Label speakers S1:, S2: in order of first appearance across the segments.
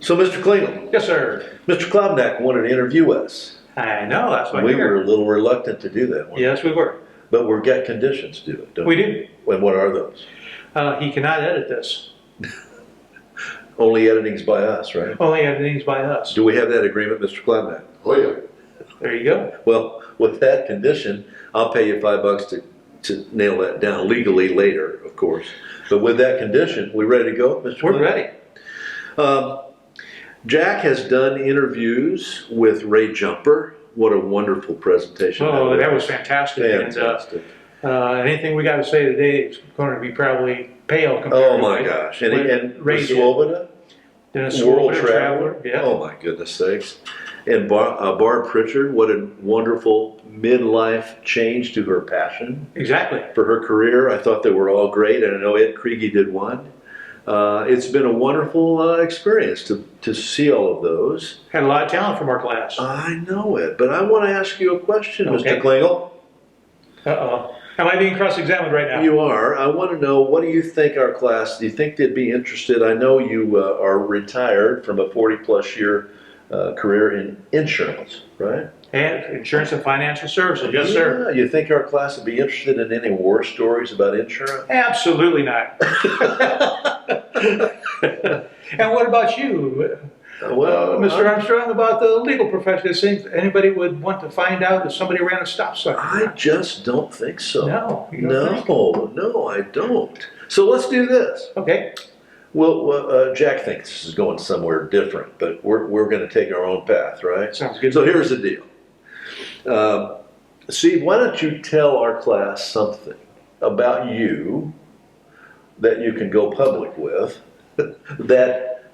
S1: So, Mr. Klingel,
S2: Yes, sir.
S1: Mr. Klobnak wanted to interview us.
S2: I know, that's why
S1: We
S2: we're
S1: were a
S2: here.
S1: little reluctant to do that one.
S2: Yes, we were.
S1: But we've got conditions to do it, don't
S2: We do.
S1: And what are those?
S2: He cannot edit this.
S1: Only editing's by us, right?
S2: Only editing's by us.
S1: Do we have that agreement, Mr. Klobnak?
S3: Oh, yeah.
S2: There you go.
S1: Well, with that condition, I'll pay you $5 to nail that down legally later, of course. But with that condition, we ready to go, Mr.
S2: We're
S1: Klobnak?
S2: ready.
S1: Jack has done interviews with Ray Jumper. What a wonderful presentation.
S2: Oh, that was fantastic.
S1: Fantastic.
S2: And anything we got to say today is going to be probably pale compared
S1: Oh
S2: to
S1: my
S2: what-
S1: gosh.
S2: what
S1: And
S2: Ray
S1: the
S2: did.
S1: Swoboda,
S2: Dennis
S1: World
S2: Swoboda,
S1: Traveler.
S2: Yeah.
S1: Oh my goodness sakes. And Barb Pritchard, what a wonderful midlife change to her passion
S2: Exactly.
S1: for her career. I thought they were all great, and I know Ed Kriege did one. It's been a wonderful experience to see all of those.
S2: Had a lot of talent from our class.
S1: I know it, but I want to ask you a question,
S2: Okay.
S1: Mr. Klingel.
S2: Uh-oh. Am I being cross-examined right now?
S1: You are. I want to know, what do you think our class, do you think they'd be interested? I know you are retired from a 40-plus year career in insurance, right?
S2: And insurance and financial services. Yes, sir.
S1: Yeah, you think our class would be interested in any war stories about insurance?
S2: Absolutely not. And what about you, Mr. Armstrong, about the legal profession? Is anybody would want to find out if somebody ran a stop sign?
S1: I just don't think so.
S2: No, you don't think?
S1: No, I don't. So let's do this.
S2: Okay.
S1: Well, Jack thinks this is going somewhere different, but we're going to take our own path, right?
S2: Sounds good.
S1: So here's the deal. Steve, why don't you tell our class something about you that you can go public with that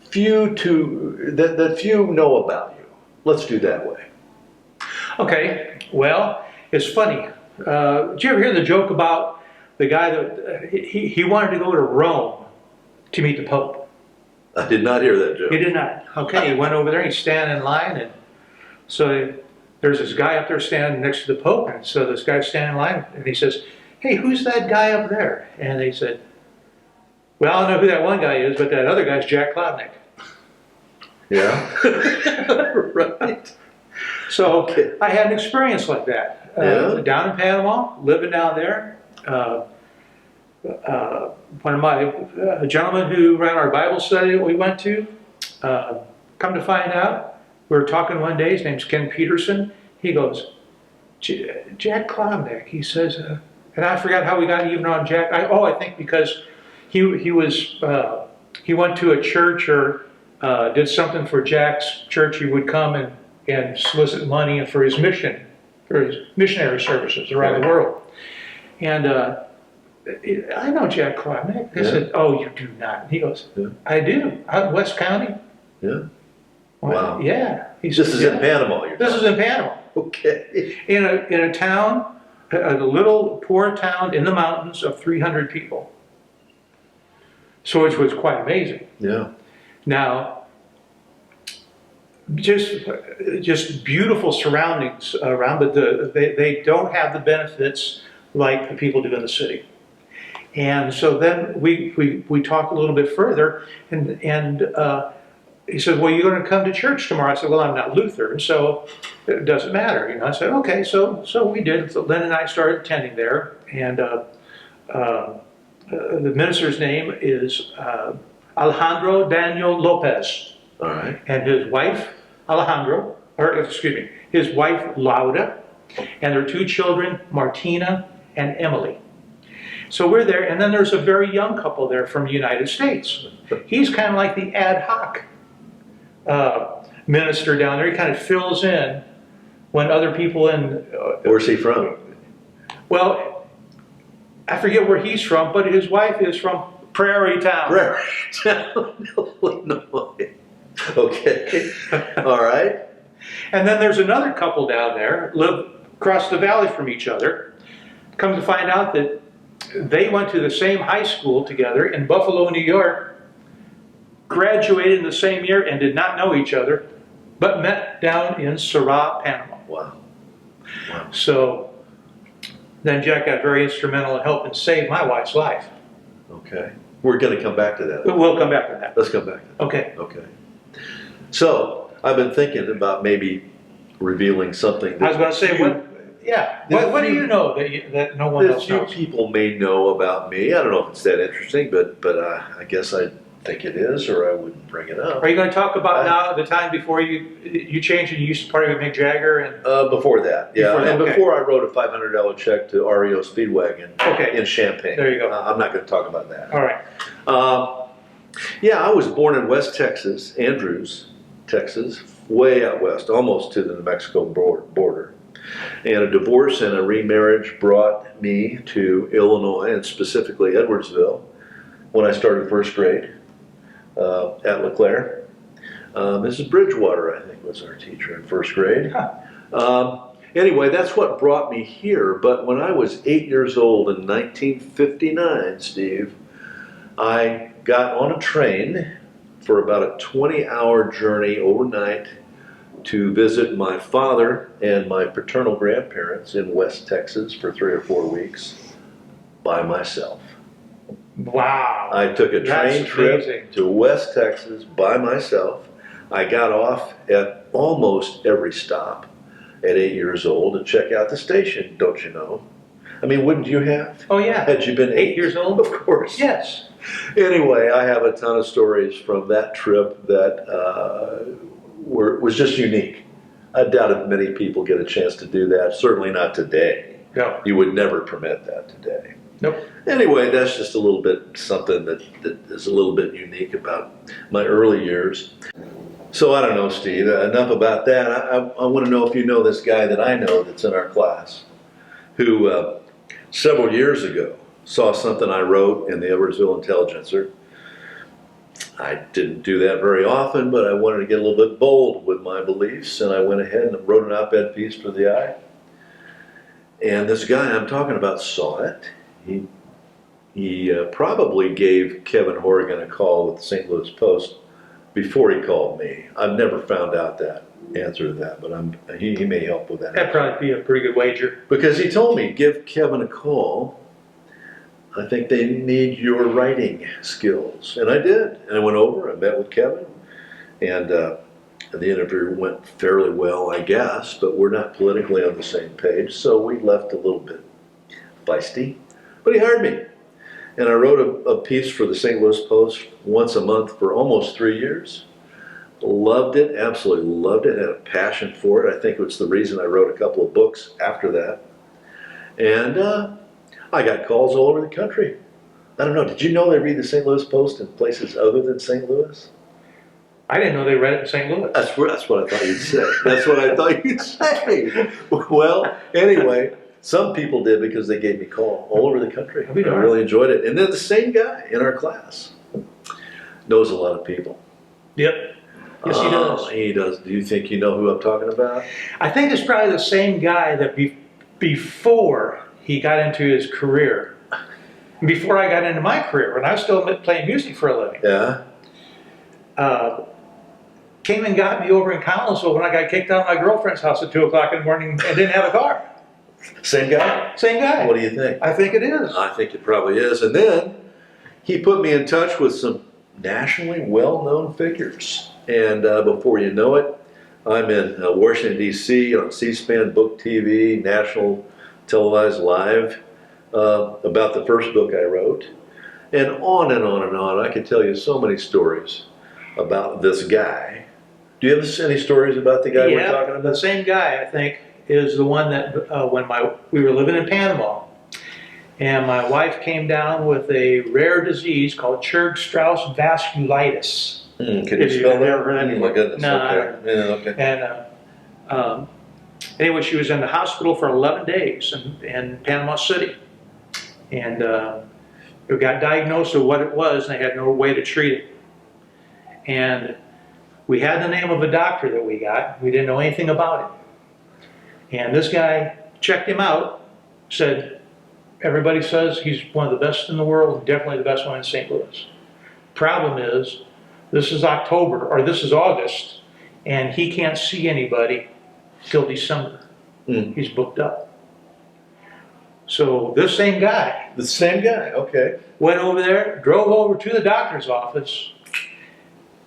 S1: few know about you? Let's do that way.
S2: Okay. Well, it's funny. Did you ever hear the joke about the guy that he wanted to go to Rome to meet the Pope?
S1: I did not hear that joke.
S2: He did not. Okay, he went over there, he's standing in line, and so there's this guy up there standing next to the Pope, and so this guy's standing in line, and he says, "Hey, who's that guy up there?" And they said, "Well, I don't know who that one guy is, but that other guy's Jack Klobnak."
S1: Yeah. Right.
S2: So
S1: Okay.
S2: I had an experience like that.
S1: Yeah.
S2: Down in Panama, living down there. One of my gentlemen who ran our Bible study that we went to, come to find out, we were talking one day, his name's Ken Peterson. He goes, Jack Klobnak. He says, and I forgot how we got even on Jack. I think because he went to a church or did something for Jack's church. He would come and solicit money for his mission, for his missionary services around the world. And I know Jack Klobnak. I said, "Oh, you do not." He goes,
S1: Yeah.
S2: "I do. Out in West County."
S1: Yeah.
S2: Well,
S1: Wow.
S2: yeah. He
S1: This
S2: said,
S1: is
S2: "Yeah."
S1: in Panama.
S2: This is in Panama,
S1: Okay.
S2: in a town, a little poor town in the mountains of 300 people. So which was quite amazing.
S1: Yeah.
S2: Now, just beautiful surroundings around, but they don't have the benefits like the people do in the city. And so then we talked a little bit further, and he said, "Well, you're going to come to church tomorrow." I said, "Well, I'm not Lutheran, so it doesn't matter." I said, "Okay." So we did. So Lynn and I started attending there, and the minister's name is Alejandro Daniel Lopez,
S1: All right.
S2: and his wife his wife Lauda, and their two children Martina and Emily. So we're there, and then there's a very young couple there from the United States. He's kind of like the ad hoc minister down there. He kind of fills in when other people
S1: Where's he from?
S2: well, I forget where he's from, but his wife is from Prairie Town.
S1: Prairie Town, Illinois. Okay. All right.
S2: And then there's another couple down there, live across the valley from each other. Come to find out that they went to the same high school together in Buffalo, New York, graduated in the same year and did not know each other, but met down in Sarah, Panama.
S1: Wow. Wow.
S2: So then Jack got very instrumental in helping save my wife's life.
S1: Okay. We're going to come back to that.
S2: But we'll come back to that.
S1: Let's come back to that.
S2: Okay.
S1: Okay. So, I've been thinking about maybe revealing something
S2: I was going to say,
S1: few-
S2: what do you know that no one
S1: that
S2: else
S1: few
S2: knows?
S1: people may know about me. I don't know if it's that interesting, but I guess I think it is, or I wouldn't bring it up.
S2: Are you going to talk about now the time before you changed and you used to party with Mick Jagger? And
S1: Before that, yeah.
S2: Before that,
S1: And
S2: okay.
S1: before I wrote a $500 check to REO Speedwagon
S2: Okay.
S1: in Champaign.
S2: There you go.
S1: I'm not going to talk about that.
S2: All right.
S1: Yeah, I was born in West Texas, Andrews, Texas, way out west, almost to the New Mexico border. And a divorce and a remarriage brought me to Illinois, and specifically Edwardsville, when I started first grade at LeClaire. Mrs. Bridgewater, I think, was our teacher in first grade. Anyway, that's what brought me here. But when I was 8 years old in 1959, Steve, I got on a train for about a 20-hour journey overnight to visit my father and my paternal grandparents in West Texas for 3 or 4 weeks by myself.
S2: Wow.
S1: I took a train
S2: That's
S1: trip
S2: amazing.
S1: to West Texas by myself. I got off at almost every stop at 8 years old to check out the station, don't you know? I mean, wouldn't you have?
S2: Oh, yeah.
S1: Had you been
S2: 8 years old?
S1: Of course.
S2: Yes.
S1: Anyway, I have a ton of stories from that trip that was just unique. I doubt if many people get a chance to do that. Certainly not today.
S2: No.
S1: You would never permit that today.
S2: Nope.
S1: Anyway, that's just a little bit something that is a little bit unique about my early years. So I don't know, Steve, enough about that. I want to know if you know this guy that I know that's in our class who several years ago saw something I wrote in the Edwardsville Intelligencer. I didn't do that very often, but I wanted to get a little bit bold with my beliefs, and I went ahead and wrote an op-ed piece for the Eye. And this guy I'm talking about saw it. He probably gave Kevin Horrigan a call with the St. Louis Post before he called me. I've never found out that answer to that, but he may help with that.
S2: That'd probably be a pretty good wager.
S1: Because he told me, give Kevin a call. I think they need your writing skills. And I did. And I went over, I met with Kevin, and the interview went fairly well, I guess, but we're not politically on the same page, so we left a little bit feisty. But he hired me. And I wrote a piece for the St. Louis Post once a month for almost 3 years. Loved it, absolutely loved it, had a passion for it. I think it's the reason I wrote a couple of books after that. And I got calls all over the country. I don't know, did you know they read the St. Louis Post in places other than St. Louis?
S2: I didn't know they read it in St. Louis.
S1: That's what I thought you'd say. That's what I thought you'd say. Well, anyway, some people did because they gave me a call all over the country. I really enjoyed it. And then the same guy in our class knows a lot of people.
S2: Yep. Yes, he does.
S1: He does. Do you think you know who I'm talking about?
S2: I think it's probably the same guy that before he got into his career, before I got into my career, when I was still playing music for a living.
S1: Yeah.
S2: Came and got me over in Collinsville when I got kicked out of my girlfriend's house at 2 o'clock in the morning and didn't have a car.
S1: Same guy?
S2: Same guy.
S1: What do you think?
S2: I think it is.
S1: I think it probably is. And then he put me in touch with some nationally well-known figures. And before you know it, I'm in Washington, D.C. on C-SPAN, Book TV, national televised live about the first book I wrote. And on and on and on. I could tell you so many stories about this guy. Do you have any stories about the guy we're talking about?
S2: The same guy, I think, is the one that when we were living in Panama, and my wife came down with a rare disease called Churg-Strauss vasculitis.
S1: Can you spell that?
S2: Oh
S1: my goodness.
S2: No,
S1: Okay. Yeah, okay.
S2: And anyway, she was in the hospital for 11 days in Panama City, and we got diagnosed with what it was, and they had no way to treat it. And we had the name of a doctor that we got. We didn't know anything about it. And this guy checked him out, said, everybody says he's one of the best in the world, definitely the best one in St. Louis. Problem is, this is August, and he can't see anybody till December. He's booked up. So this same guy.
S1: The same guy, okay.
S2: Went over there, drove over to the doctor's office,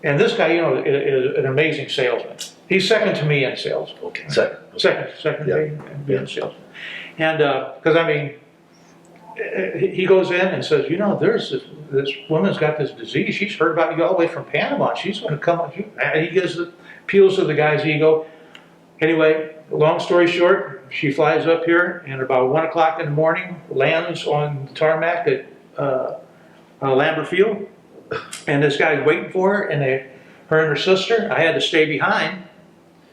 S2: And this guy, you know, is an amazing salesman. He's second to me in sales.
S1: Okay, second.
S2: Second
S1: Yeah.
S2: to me in being salesman. And, because I mean, he goes in and says, you know, there's this woman's got this disease. She's heard about you all the way from Panama. She's going to come. And he gives the peels to the guy's ego. Anyway, long story short, she flies up here and about 1 o'clock in the morning lands on the tarmac at Lambert Field. And this guy's waiting for her, and her and her sister. I had to stay behind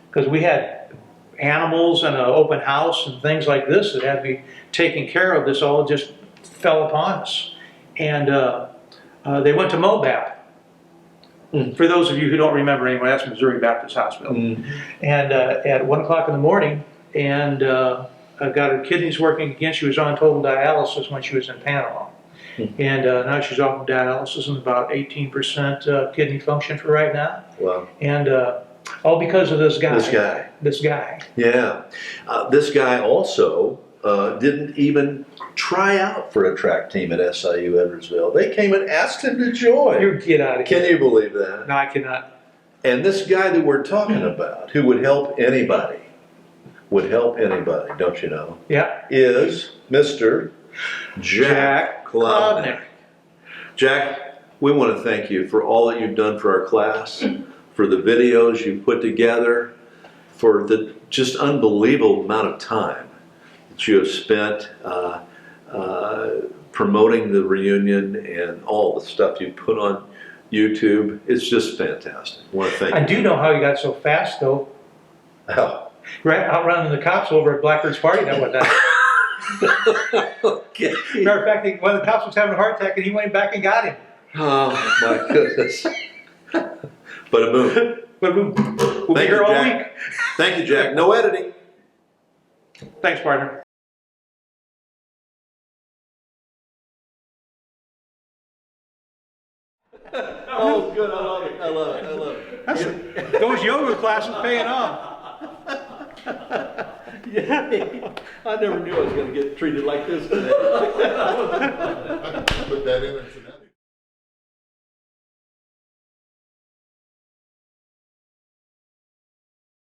S2: because we had animals and an open house and things like this that had to be taken care of. This all just fell upon us. And they went to Mobap. For those of you who don't remember anymore, that's Missouri Baptist Hospital. And at 1 o'clock in the morning, and got her kidneys working again. She was on total dialysis when she was in Panama. And now she's off of dialysis and about 18% kidney function for right now.
S1: Wow.
S2: And all because of this guy.
S1: This guy.
S2: Yeah.
S1: This guy also didn't even try out for a track team at SIU Edwardsville. They came and asked him to join.
S2: You get out of here.
S1: Can you believe that?
S2: No, I cannot.
S1: And this guy that we're talking about, who would help anybody, don't you know,
S2: Yeah.
S1: is Mr. Jack Klobnik. Jack, we want to thank you for all that you've done for our class, for the videos you've put together, for the just unbelievable amount of time that you have spent promoting the reunion and all the stuff you put on YouTube. It's just fantastic. I want to thank you.
S2: I do know how you got so fast, though.
S1: Oh.
S2: Right, outrunning the cops over at Blackbird's party that one night.
S1: Okay.
S2: Matter of fact, one of the cops was having a heart attack, and he went back and got him.
S1: Oh my goodness. But a boom.
S2: But we'll be
S1: Thank
S2: here
S1: you,
S2: all
S1: Jack.
S2: week.
S1: Thank you, Jack. No editing.
S2: Thanks, partner.
S1: Oh, good. I love it. I love it. I love it.
S2: Those yoga classes paying off.
S1: Yeah. I never knew I was going to get treated like this today.
S3: Put that in incidentally.